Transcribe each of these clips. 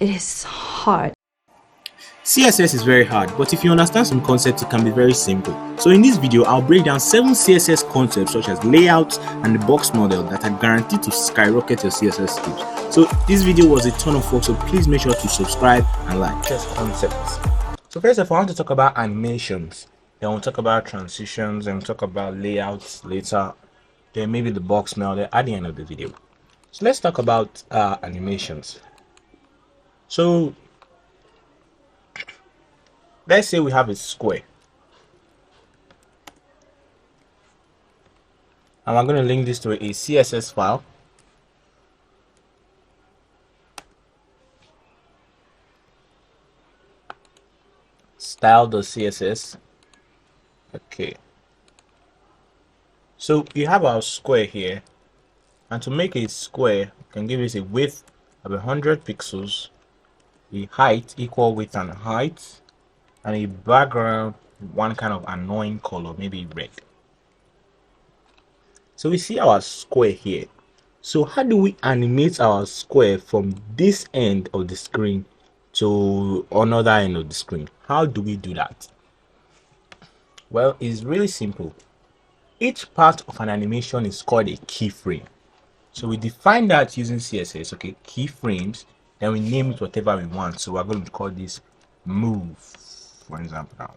It is hard. CSS is very hard, but if you understand some concepts, it can be very simple. So in this video, I'll break down 7 CSS concepts such as layout and the box model that are guaranteed to skyrocket your CSS skills. So this video was a ton of fun, so please make sure to subscribe and like. Just concepts. So first of all, I want to talk about animations. Then we'll talk about transitions and we'll talk about layouts later. Then maybe the box model at the end of the video. So let's talk about animations. So let's say we have a square. And we're going to link this to a CSS file. Style.css. Okay. So you have our square here. And to make a square, you can give it a width of 100 pixels, a height equal width and height, and a background one kind of annoying color, maybe red. So we see our square here. So how do we animate our square from this end of the screen to another end of the screen? How do we do that? Well, it's really simple. Each part of an animation is called a keyframe. So we define that using CSS, okay, keyframes, then we name it whatever we want. So we're going to call this move, for example now.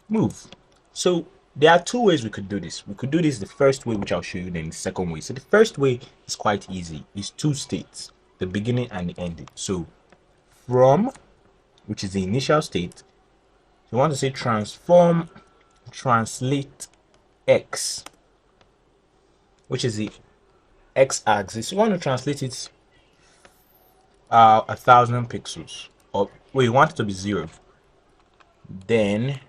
Move. So there are two ways we could do this. We could do this the first way, which I'll show you, then the second way. So the first way is quite easy. It's two states, the beginning and the ending. So from, which is the initial state, you want to say transform, translate x, which is the x-axis. You want to translate it 1,000 pixels, or wait, you want it to be 0. Then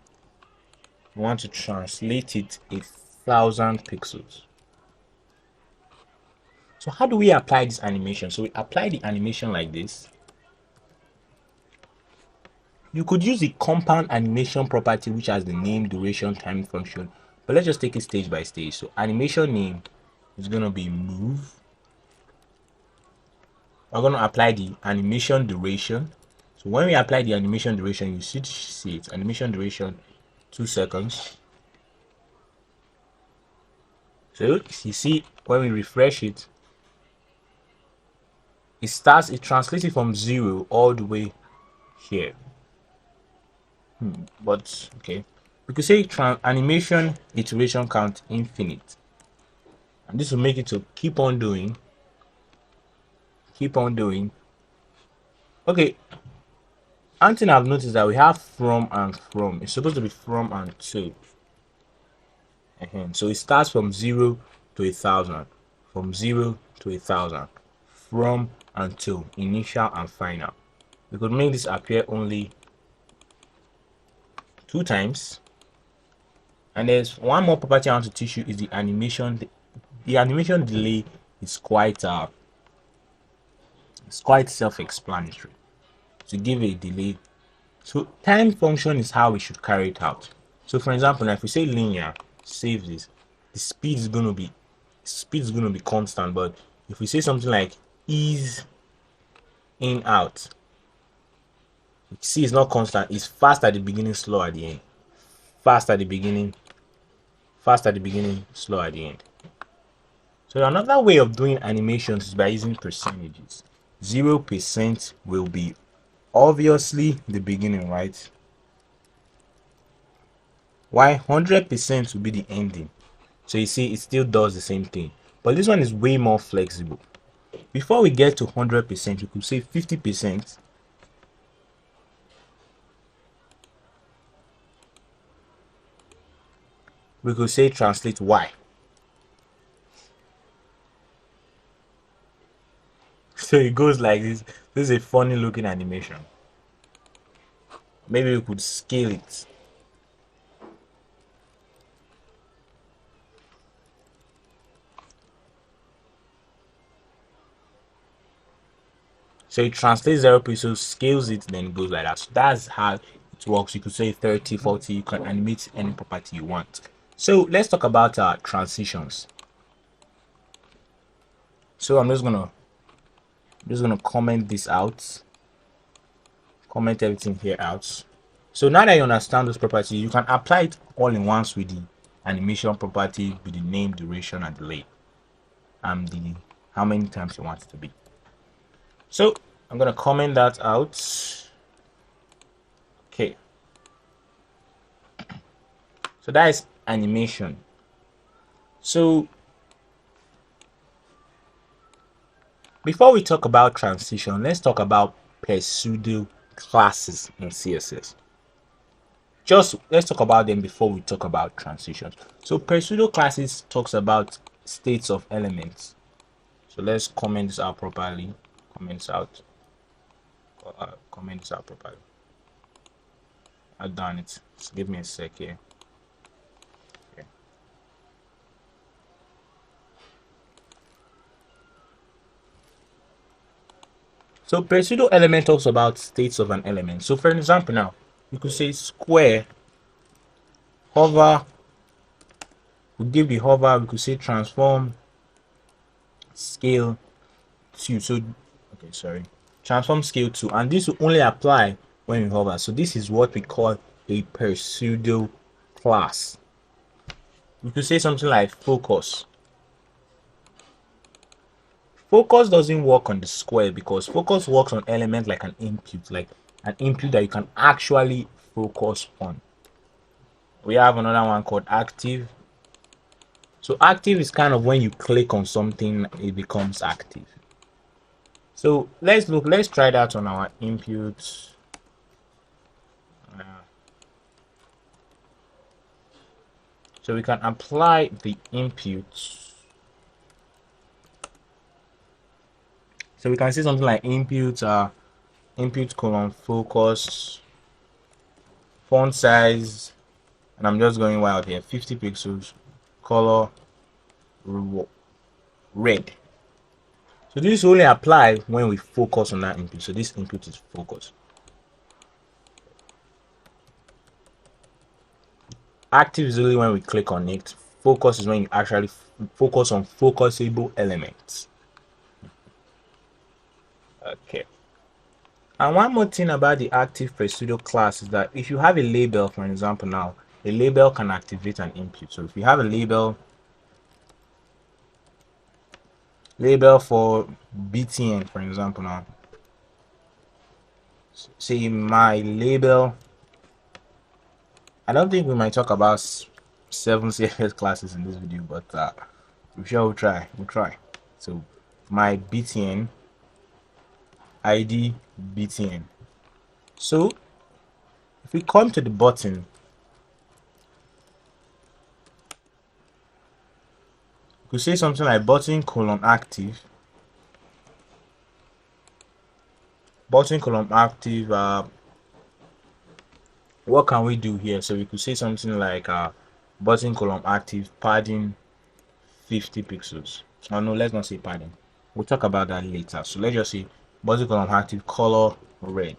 you want to translate it 1,000 pixels. So how do we apply this animation? So we apply the animation like this. You could use the compound animation property, which has the name, duration, time function, but let's just take it stage by stage. So animation name is going to be move. We're going to apply the animation duration. So when we apply the animation duration, you should see it. Animation duration 2 seconds. So you see when we refresh it, it translates it from 0 all the way here. But okay, we could say animation iteration count infinite, and this will make it to keep on doing. Okay, one thing I've noticed that we have from and from. It's supposed to be from and to. So it starts from 0 to 1,000, from 0 to 1,000, from and to, initial and final. We could make this appear only 2 times. And there's one more property I want to teach you is the animation. The animation delay is quite self-explanatory. To give a delay, so time function is how we should carry it out. So for example, now if we say linear, save this, the speed is going to be constant. But if we say something like ease in out, you see it's not constant. It's fast at the beginning, slow at the end. Fast at the beginning, slow at the end. So another way of doing animations is by using percentages. 0% will be obviously the beginning, right? Why 100% will be the ending. So you see it still does the same thing, but this one is way more flexible. Before we get to 100%, we could say 50%. We could say translate y. So it goes like this. This is a funny looking animation. Maybe we could scale it. So it translates 0%, scales it, then it goes like that. So that's how it works. You could say 30, 40, you can animate any property you want. So let's talk about transitions. So I'm just gonna comment this out. comment everything here out. So now that you understand those properties, you can apply it all in once with the animation property, with the name, duration, and delay, and the how many times you want it to be. So I'm gonna comment that out. Okay. So that is animation. So before we talk about transition, let's talk about pseudo classes in CSS. Just let's talk about them before we talk about transitions. So pseudo classes talks about states of elements. So let's comment this out properly. Comment this out. Comment this out properly. I've done it. Just give me a sec here. Okay. So pseudo element talks about states of an element. So for example, now you could say square hover. We give the hover. We could say transform scale to. So okay, sorry. Transform scale to, and this will only apply when we hover. So this is what we call a pseudo class. We could say something like focus. Focus doesn't work on the square because focus works on elements like an input that you can actually focus on. We have another one called active. So active is kind of when you click on something, it becomes active. So let's try that on our inputs. So we can apply the inputs. So we can see something like input column focus, font size, and I'm just going wild here, 50 pixels, color red. So this only apply when we focus on that input. So this input is focus. Active is only when we click on it. Focus is when you actually focus on focusable elements. Okay. And one more thing about the active pseudo class is that if you have a label, for example, now a label can activate an input. So if you have a label for BTN, for example, now say my label. I don't think we might talk about 7 CSS classes in this video, but we sure we'll try. So my BTN ID BTN. So if we come to the button, we could say something like button colon active. Button column active. What can we do here? So we could say something like button column active padding 50 pixels. Oh no, let's not say padding. We'll talk about that later. So let's just say button column active color red.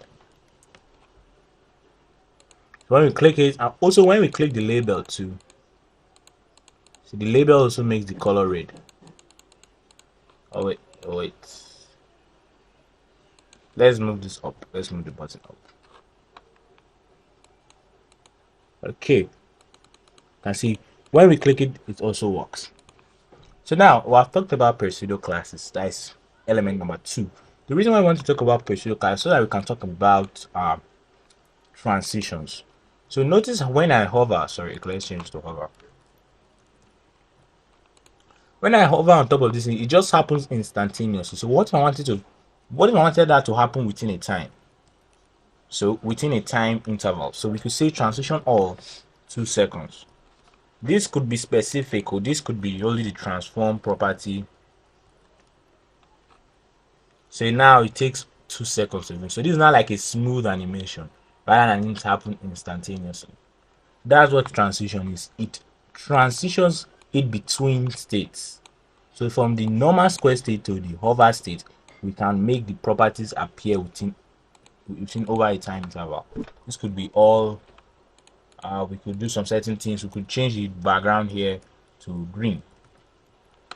So when we click it, and also when we click the label too, so the label also makes the color red. Oh wait. Let's move this up. Let's move the button up. Okay. You can see when we click it, it also works. So now we have talked about pseudo classes. That is element number 2. The reason why I want to talk about pseudo classes so that we can talk about transitions. So notice when I hover, sorry, let's change to hover. When I hover on top of this, it just happens instantaneously. So what if I wanted that to happen within a time? So within a time interval. So we could say transition all 2 seconds. This could be specific, or this could be only the transform property. So now it takes 2 seconds to do. So this is not like a smooth animation, rather than it happen instantaneously. That's what transition is. It transitions it between states. So from the normal square state to the hover state, we can make the properties appear within over a time interval. This could be all. We could do some certain things. We could change the background here to green.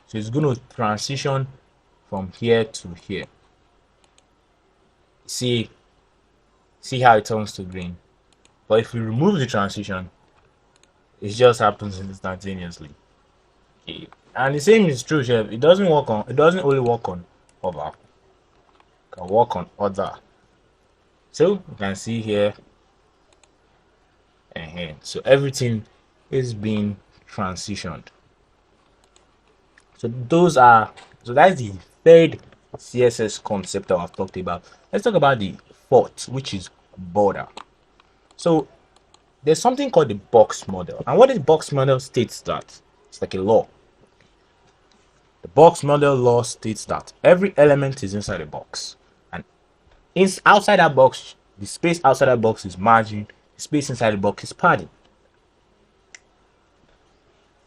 So it's going to transition from here to here. See See how it turns to green. But if we remove the transition, it just happens instantaneously. Okay. And the same is true, chef. It doesn't only work on hover. It can work on other. So you can see here, and here. So everything is being transitioned. So that's the third CSS concept that I've talked about. Let's talk about the fourth, which is border. So there's something called the box model, and what this box model states that it's like a law. The box model law states that every element is inside a box, and outside that box, the space outside that box is margin, the space inside the box is padding,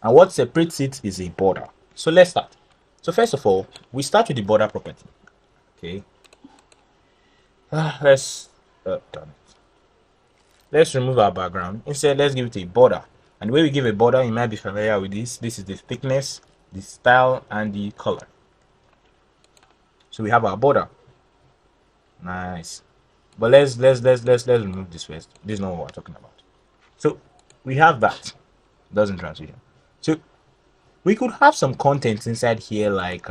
and what separates it is a border. So let's start. So first of all, we start with the border property. Okay. Let's remove our background. Instead, let's give it a border. And the way we give a border, you might be familiar with this. This is the thickness, the style, and the color. So we have our border. Nice. But let's remove this first. This is not what we're talking about. So we have that. Doesn't transition. So we could have some content inside here, like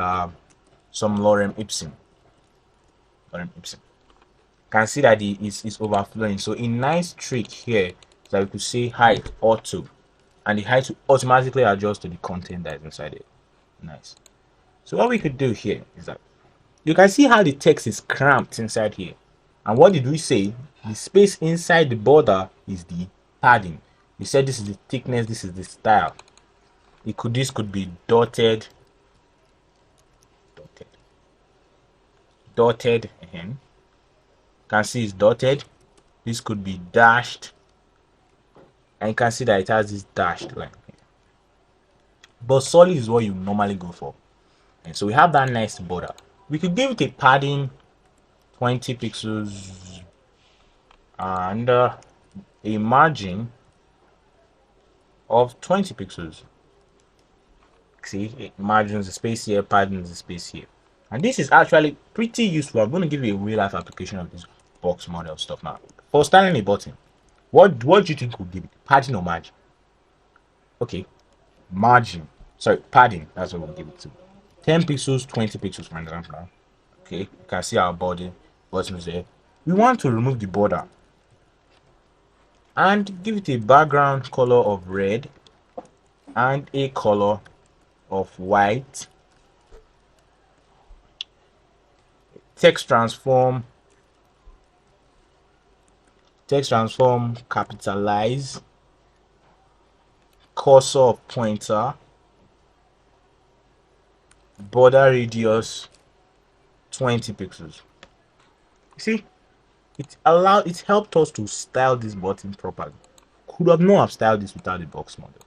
some lorem ipsum. Can see that it's overflowing. So a nice trick here is that we could say height auto, and the height will automatically adjust to the content that is inside it. Nice. So what we could do here is that you can see how the text is cramped inside here. And what did we say? The space inside the border is the padding. We said this is the thickness, this is the style. This could be dotted again. Can see it's dotted. This could be dashed, and you can see that it has this dashed line. But solid is what you normally go for, and so we have that nice border. We could give it a padding 20 pixels and a margin of 20 pixels. See, margins the space here, padding the space here, and this is actually pretty useful. I'm going to give you a real life application of this box model stuff now. For styling a button, what do you think would give it? Padding or margin? Okay, margin. Sorry, padding. That's what we'll give it to. 10 pixels, 20 pixels, for example. Okay, you can see our button is there. We want to remove the border and give it a background color of red and a color of white. Text transform, capitalize, cursor of pointer, border radius 20 pixels. See, it helped us to style this button properly. Could have not have styled this without the box model.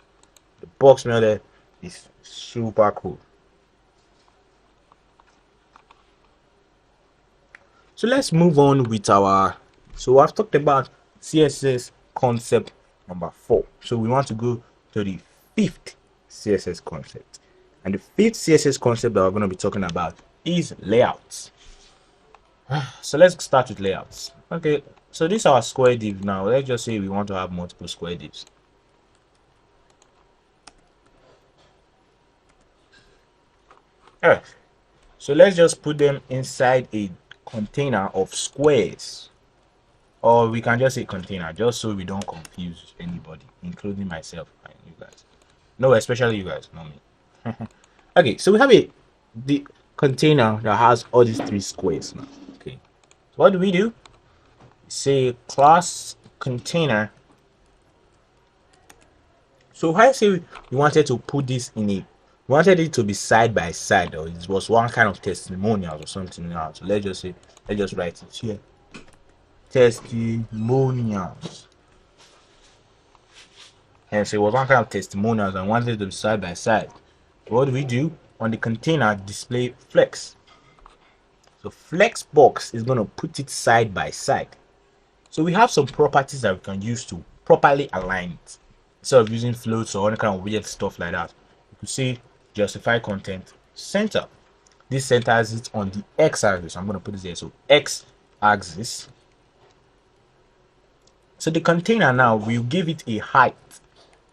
The box model is super cool. So let's move on with so I've talked about CSS concept number 4. So we want to go to the fifth CSS concept. And the fifth CSS concept that we're going to be talking about is layouts. So let's start with layouts. Okay, so this is our square div now. Let's just say we want to have multiple square divs. Alright, so let's just put them inside a container of squares, or we can just say container, just so we don't confuse anybody, including myself and you guys. No, especially you guys, not me. Okay, so we have the container that has all these 3 squares now. Okay, so what do? Say class container. So I say we wanted to put this we wanted it to be side by side, or it was one kind of testimonial or something now. So let's just write it here. Testimonials. And so it was one kind of testimonials and wanted it to be side by side. What do we do? On the container, display flex. So flexbox is going to put it side by side. So we have some properties that we can use to properly align it. Instead of using floats or any kind of weird stuff like that, you could say justify content center. This centers it on the x-axis. I'm going to put this there. So x-axis. So the container now, we'll give it a height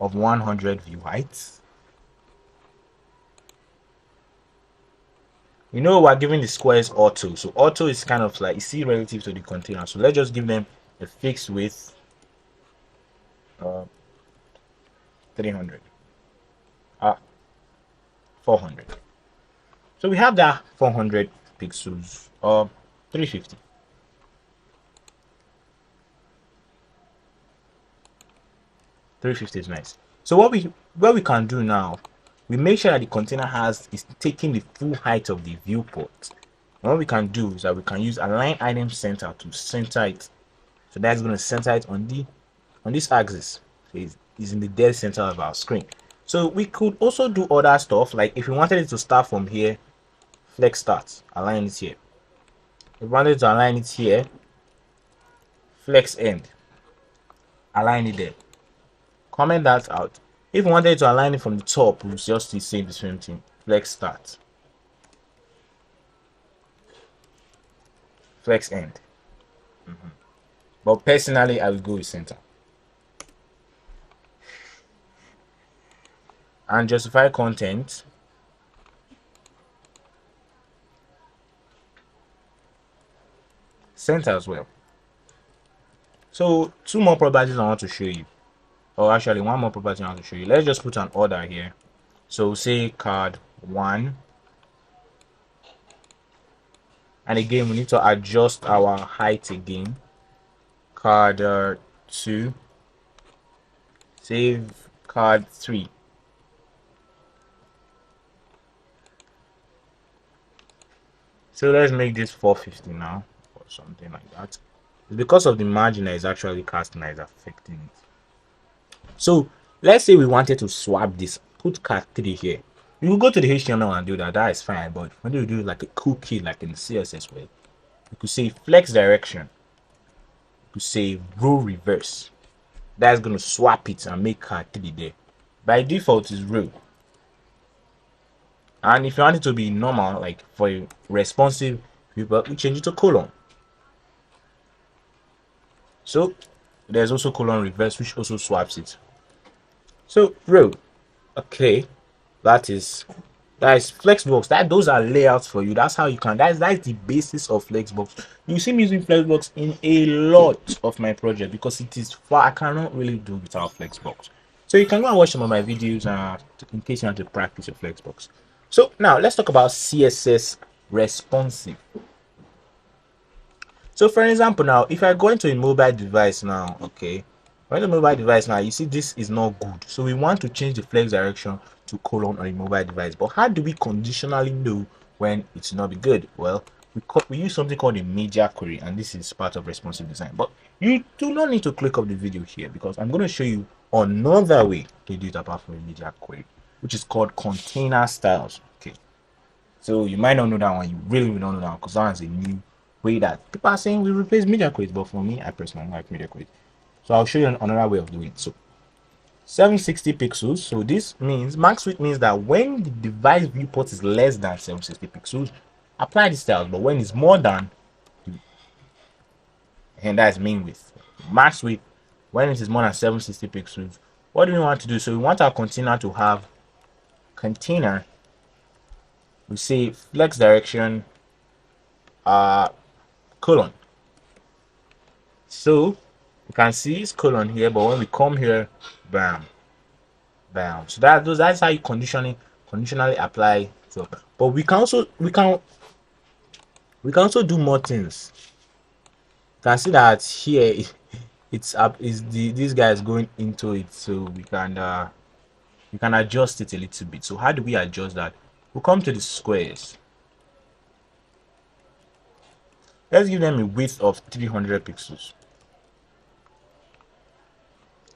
of 100 view height. You know, we're giving the squares auto. So auto is kind of like, you see, relative to the container. So let's just give them a fixed width, 300, 400. So we have that 400 pixels, 350. Is nice. So what we can do now, we make sure that the container is taking the full height of the viewport. And what we can do is that we can use align item center to center it. So that's going to center it on this axis. So it's in the dead center of our screen. So we could also do other stuff, like if we wanted it to start from here, flex start, align it here. If we wanted to align it here, flex end, align it there. Comment that out. If we wanted to align it from the top, we'll just say the same thing, flex start, flex end. But personally, I will go with center. And justify content. Center as well. So two more properties I want to show you. Or actually one more property I want to show you. Let's just put an order here. So say card 1. And again, we need to adjust our height again. Card 2. Save card 3. So let's make this 450 now, or something like that. It's because of the margin that is actually casting that is affecting it. So let's say we wanted to swap this, put card 3 here. You will go to the HTML and do that. That is fine. But when you do like a cookie, like in the CSS way, you could say flex direction. You could say row reverse. That's going to swap it and make card 3 there. By default is row. And if you want it to be normal, like for a responsive people, we change it to colon. So there's also colon reverse, which also swaps it. So row, okay, that is flexbox. Those are layouts for you. That's how you can. That's the basis of flexbox. You see me using flexbox in a lot of my project because it is far. I cannot really do without flexbox. So you can go and watch some of my videos in case you want to practice your flexbox. So now let's talk about CSS responsive. So for example, now if I go into a mobile device now, okay, when the mobile device now, you see this is not good. So we want to change the flex direction to colon on a mobile device. But how do we conditionally know when it's not be good? Well, we use something called a media query, and this is part of responsive design. But you do not need to click off the video here because I'm going to show you another way to do it apart from a media query, which is called container styles. Okay, so you might not know that one. You really don't know that one because that one's a new way that people are saying we replace media queries. But for me, I personally like media queries. So I'll show you another way of doing it. So 760 pixels. So this means max width means that when the device viewport is less than 760 pixels, apply the styles. But when it's more than, and that's mean width. Max width when it is more than 760 pixels. What do we want to do? So we want our container to have container. We say flex direction colon. So you can see it's colon here, but when we come here, bam. So that's how you conditionally apply. So, but we can also do more things. You can see that here it's up this guy is going into it, so we can adjust it a little bit. So how do we adjust that? We'll come to the squares. Let's give them a width of 300 pixels.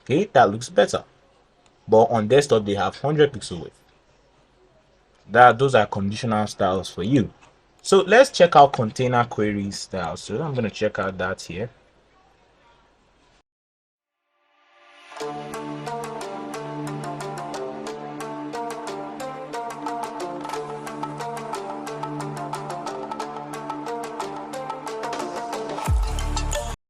Okay, that looks better. But on desktop they have 100 pixel width. Those are conditional styles for you. So let's check out container query styles. So I'm going to check out that here.